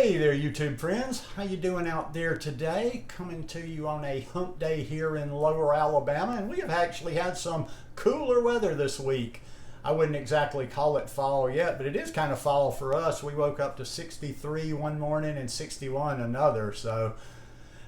Hey there, YouTube friends. How you doing out there today? Coming to you on a hump day here in Lower Alabama, and we have actually had some cooler weather this week. I wouldn't exactly call it fall yet, but it is kind of fall for us. We woke up to 63 one morning and 61 another, so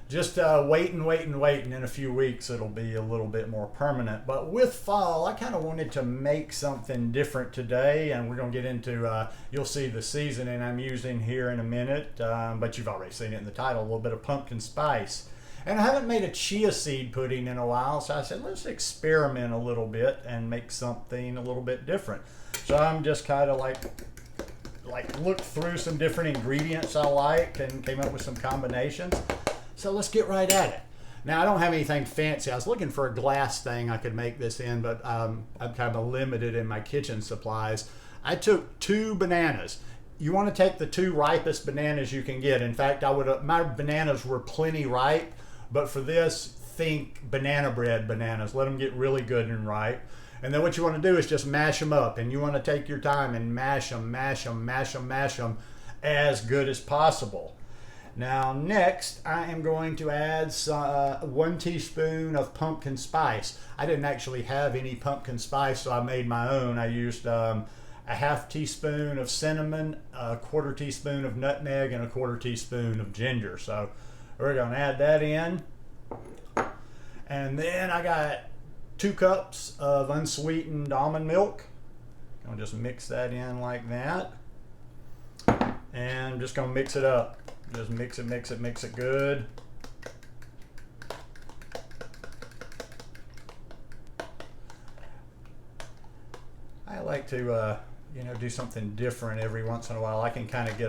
just waiting. In a few weeks it'll be a little bit more permanent. But with fall, I kind of wanted to make something different today, and we're going to get into, you'll see the seasoning I'm using here in a minute, but you've already seen it in the title, a little bit of pumpkin spice. And I haven't made a chia seed pudding in a while, so I said let's experiment a little bit and make something a little bit different. So I'm just kind of like looked through some different ingredients I liked and came up with some combinations. So let's get right at it. Now, I don't have anything fancy. I was looking for a glass thing I could make this in, but I'm kind of limited in my kitchen supplies. I took 2 bananas. You want to take the 2 ripest bananas you can get. In fact, my bananas were plenty ripe, but for this, think banana bread bananas. Let them get really good and ripe. And then what you want to do is just mash them up, and you want to take your time and mash them as good as possible. Now next, I am going to add 1 teaspoon of pumpkin spice. I didn't actually have any pumpkin spice, so I made my own. I used a half teaspoon of cinnamon, a 1/4 teaspoon of nutmeg, and a 1/4 teaspoon of ginger. So we're going to add that in. And then I got 2 cups of unsweetened almond milk. I'm going to just mix that in like that. And I'm just going to mix it up. Just mix it good. I like to, do something different every once in a while. I can kind of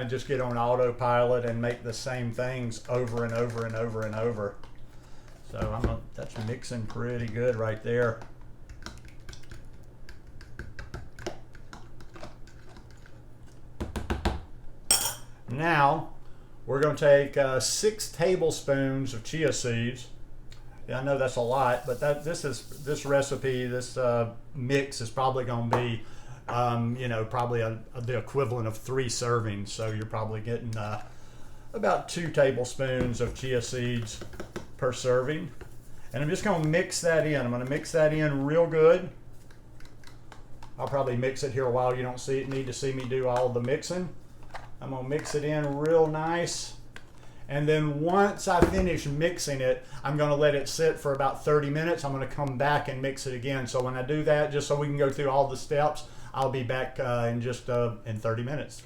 just get on autopilot and make the same things over and over. So that's mixing pretty good right there. Now, we're going to take 6 tablespoons of chia seeds. Yeah, I know that's a lot, but this recipe, this mix is probably going to be, probably the equivalent of 3 servings. So you're probably getting about 2 tablespoons of chia seeds per serving. And I'm just going to mix that in. I'm going to mix that in real good. I'll probably mix it here a while. You don't need to see me do all the mixing. I'm going to mix it in real nice. And then once I finish mixing it, I'm going to let it sit for about 30 minutes. I'm going to come back and mix it again. So when I do that, just so we can go through all the steps, I'll be back in 30 minutes.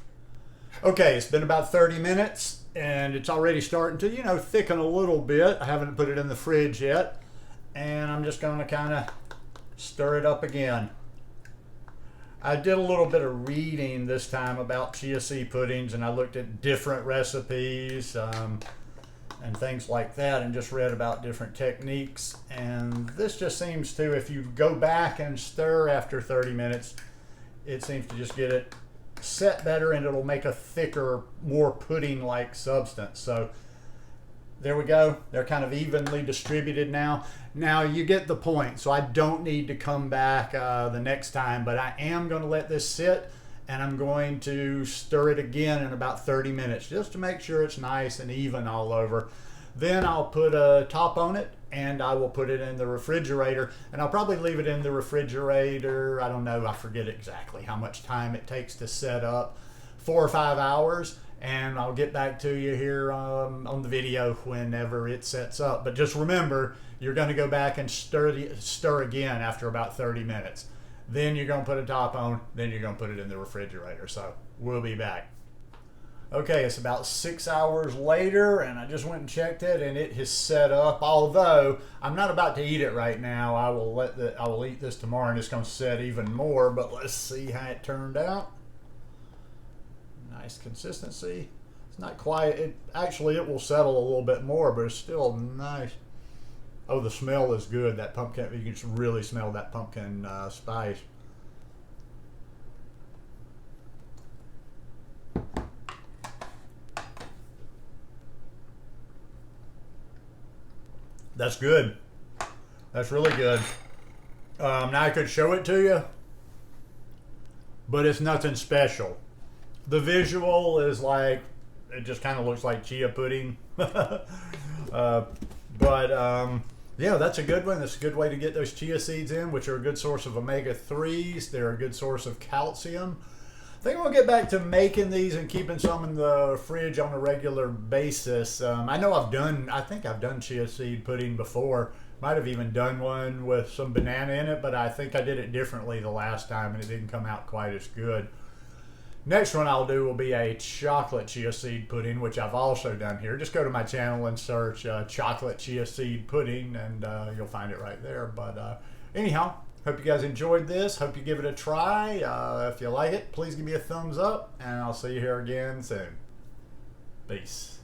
Okay, it's been about 30 minutes and it's already starting to, thicken a little bit. I haven't put it in the fridge yet. And I'm just going to kind of stir it up again. I did a little bit of reading this time about chia seed puddings, and I looked at different recipes and things like that, and just read about different techniques. And this just seems to, if you go back and stir after 30 minutes, it seems to just get it set better, and it'll make a thicker, more pudding-like substance. So there we go. They're kind of evenly distributed now. Now you get the point. So I don't need to come back the next time, but I am going to let this sit, and I'm going to stir it again in about 30 minutes just to make sure it's nice and even all over. Then I'll put a top on it, and I will put it in the refrigerator, and I'll probably leave it in the refrigerator. I don't know. I forget exactly how much time it takes to set up, 4 or 5 hours. And I'll get back to you here on the video whenever it sets up. But just remember, you're going to go back and stir again after about 30 minutes. Then you're going to put a top on. Then you're going to put it in the refrigerator. So we'll be back. Okay, it's about 6 hours later, and I just went and checked it, and it has set up. Although I'm not about to eat it right now. I will eat this tomorrow, and it's going to set even more. But let's see how it turned out. Nice consistency. It's not quite, it will settle a little bit more, but it's still nice. Oh, the smell is good. That pumpkin, you can really smell that pumpkin spice. That's good. That's really good. Now I could show it to you, but it's nothing special. The visual is like, it just kind of looks like chia pudding. Yeah, that's a good one. That's a good way to get those chia seeds in, which are a good source of omega-3s. They're a good source of calcium. I think we'll get back to making these and keeping some in the fridge on a regular basis. I know I think I've done chia seed pudding before. Might have even done one with some banana in it, but I think I did it differently the last time and it didn't come out quite as good. Next one I'll do will be a chocolate chia seed pudding, which I've also done here. Just go to my channel and search chocolate chia seed pudding, and you'll find it right there. But anyhow, hope you guys enjoyed this. Hope you give it a try. If you like it, please give me a thumbs up, and I'll see you here again soon. Peace.